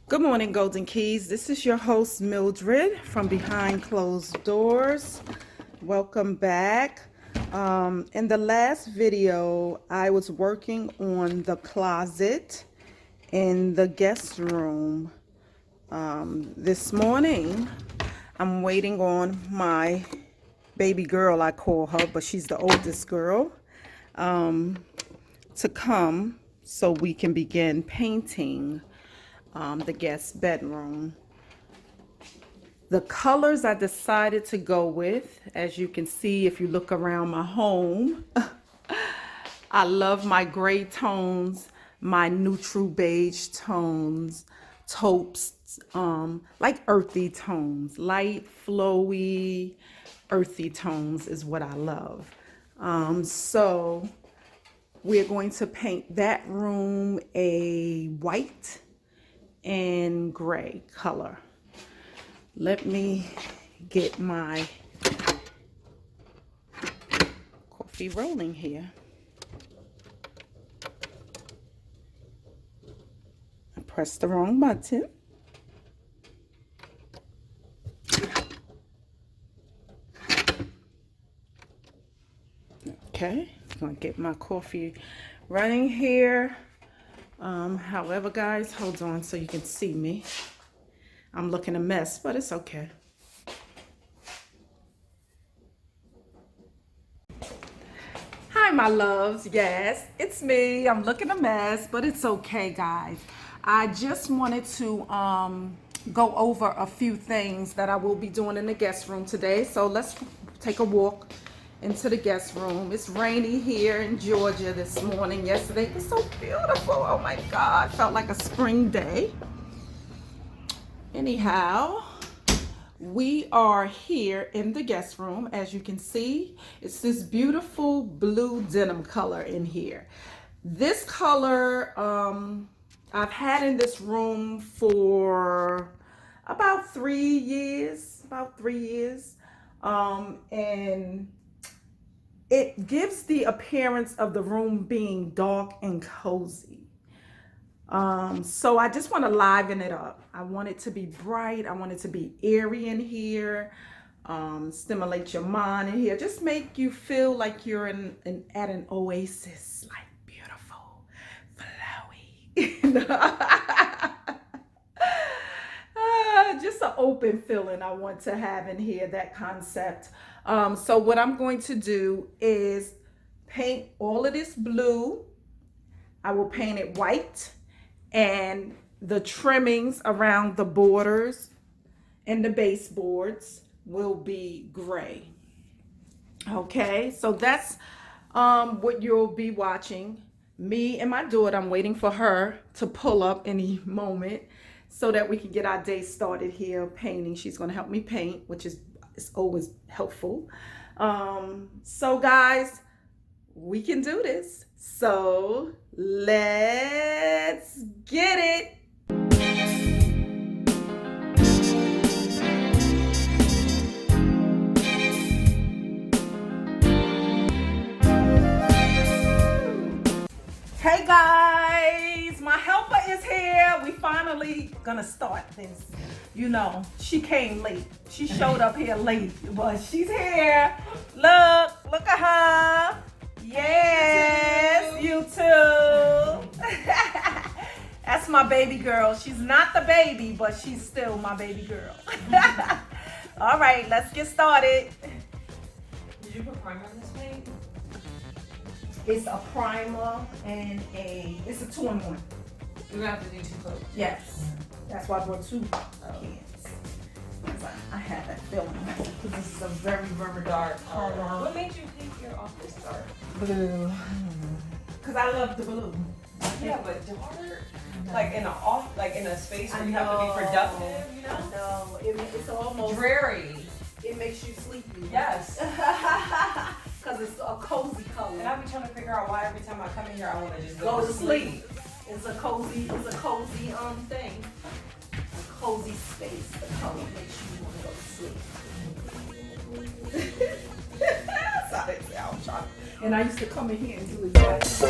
Good morning, Golden Keys. This is your host, Mildred, from Behind Closed Doors. Welcome back. In the last video, I was working on the closet in the guest room. This morning, I'm waiting on my baby girl, I call her, but she's the oldest girl, to come so we can begin painting the guest bedroom. The colors I decided to go with, as you can see if you look around my home, I love my gray tones, my neutral beige tones, taupes, like earthy tones, light, flowy, earthy tones is what I love. So we're going to paint that room a white and gray color. Let me get my coffee rolling here. I pressed the wrong button. Okay, I'm gonna get my coffee running here. However, guys, hold on so you can see me. I'm looking a mess, but it's okay. Hi, my loves. Yes, it's me. I'm looking a mess, but it's okay, guys. I just wanted to go over a few things that I will be doing in the guest room today. So let's take a walk into the guest room. It's rainy here in Georgia this morning. Yesterday it was so beautiful. Oh my God, felt like a spring day. Anyhow, we are here in the guest room. As you can see, it's this beautiful blue denim color in here. This color I've had in this room for about 3 years, and it gives the appearance of the room being dark and cozy. So I just want to liven it up. I want it to be bright. I want it to be airy in here. Stimulate your mind in here. Just make you feel like you're at an oasis, like beautiful, flowy. Just an open feeling I want to have in here, that concept. So what I'm going to do is paint all of this blue. I will paint it white, and the trimmings around the borders and the baseboards will be gray. Okay, so that's what you'll be watching. Me and my daughter, I'm waiting for her to pull up any moment so that we can get our day started here painting. She's going to help me paint, which is always helpful. So guys, we can do this. So let's get it. Hey guys, my helper is here. We finally gonna start this. You know, she came late. She showed up here late, but she's here. Look at her. Yes, you too. That's my baby girl. She's not the baby, but she's still my baby girl. All right, let's get started. Did you put primer on this paint? It's a primer and it's a 2-in-1. You're gonna have to do 2 coats. Yes, that's why I brought 2 cans. I had that feeling because this is a very, very dark color. What made you think your office dark? Blue. Because I love the blue. Yeah, but dark? Like in a space where you have to be productive, you know? No, it's almost Dreary. It makes you sleepy. Yes. Because it's a cozy color. And I be trying to figure out why every time I come in here I want to just Go to sleep. It's a cozy thing. A cozy space. The color makes you want to go to sleep. That's how they say I'm trying. And I used to come in here and do exactly.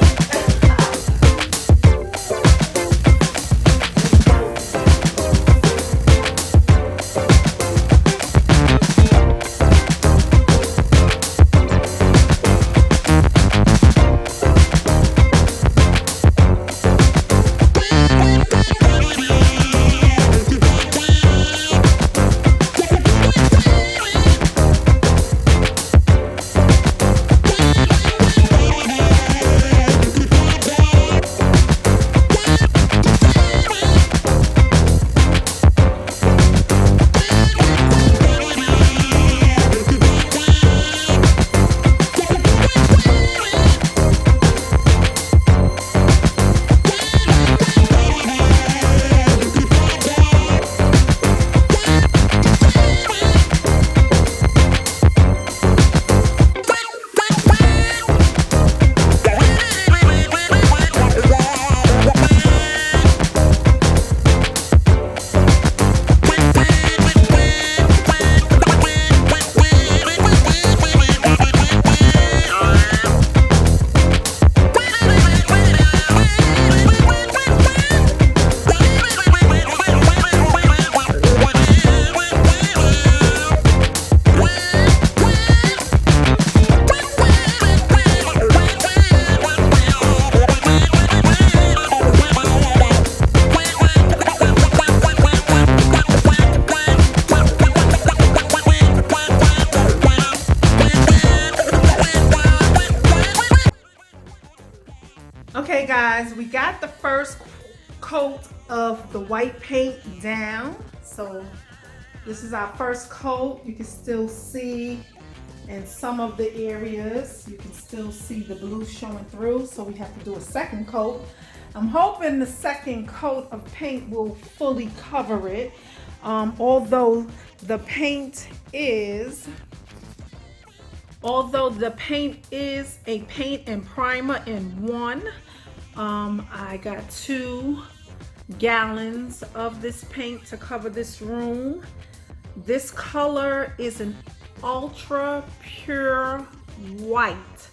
guys, we got the first coat of the white paint down. So this is our first coat. You can still see in some of the areas, you can still see the blue showing through. So we have to do a second coat. I'm hoping the second coat of paint will fully cover it. Although the paint is a paint and primer in one. I got 2 gallons of this paint to cover this room. This color is an ultra pure white.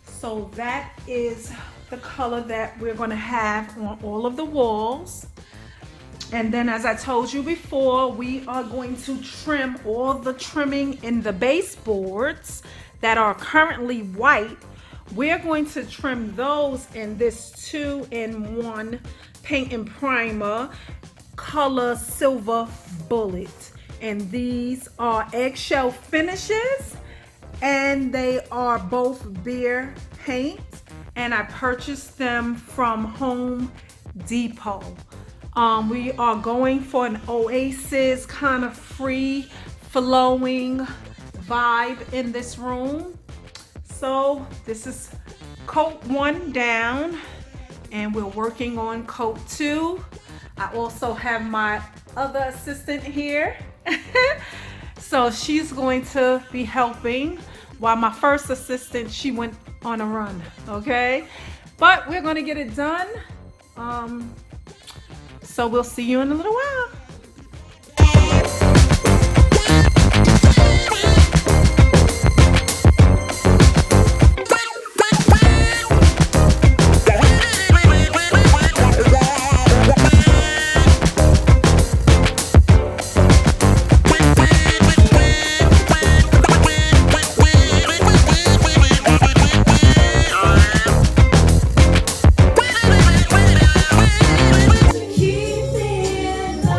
So that is the color that we're going to have on all of the walls. And then, as I told you before, we are going to trim all the trimming in the baseboards that are currently white. We're going to trim those in this 2-in-1 paint and primer color silver bullet. And these are eggshell finishes, and they are both Behr paint, and I purchased them from Home Depot. We are going for an oasis kind of free flowing vibe in this room. So this is coat 1 down, and we're working on coat 2. I also have my other assistant here. So she's going to be helping, while my first assistant, she went on a run, okay? But we're going to get it done. So we'll see you in a little while. Keep me in the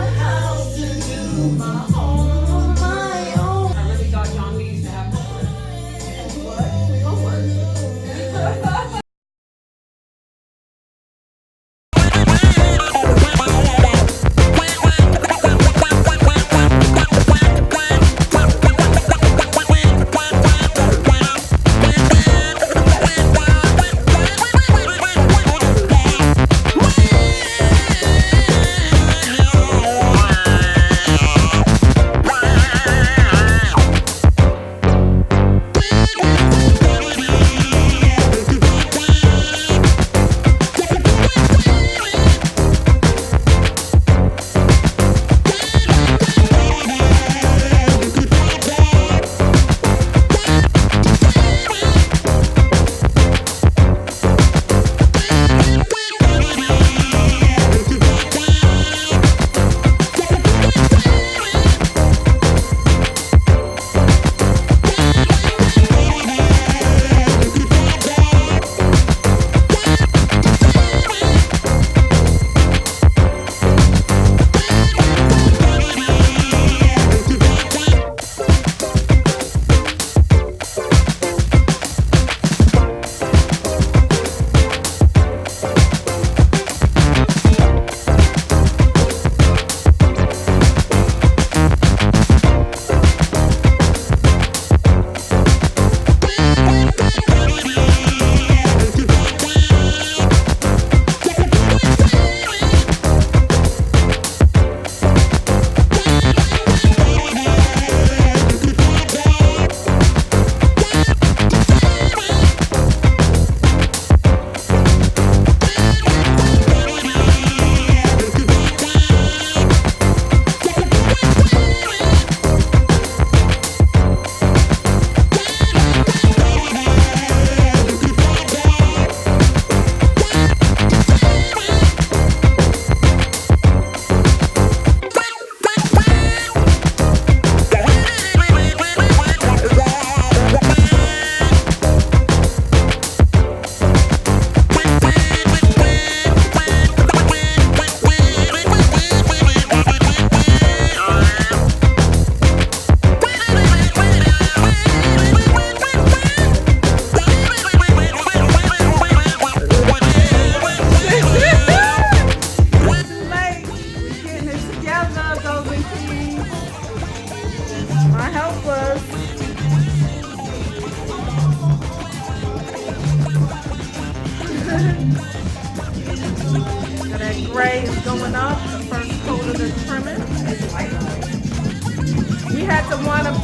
had to wind up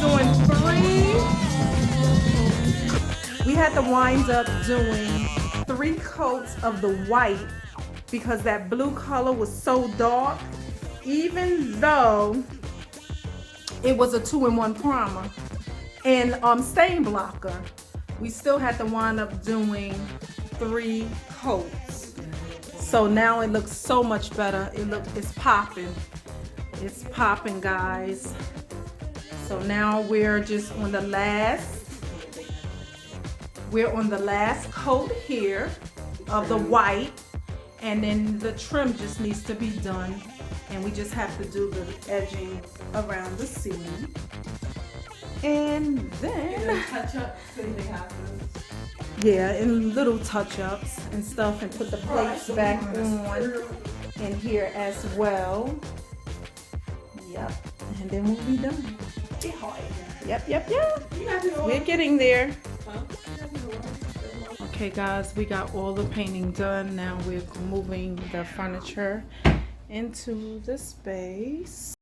doing three coats of the white because that blue color was so dark. Even though it was a 2-in-1 primer and stain blocker, we still had to wind up doing 3 coats. So now it looks so much better. It's popping. It's popping, guys. So now we're just on the last coat here of the white, and then the trim just needs to be done, and we just have to do the edging around the seam. And then touch up, anything happens. Yeah, and little touch-ups and stuff, and put the plates back on in here as well. Yep, and then we'll be done. Yep. We're getting there. Okay, guys, we got all the painting done. Now we're moving the furniture into the space.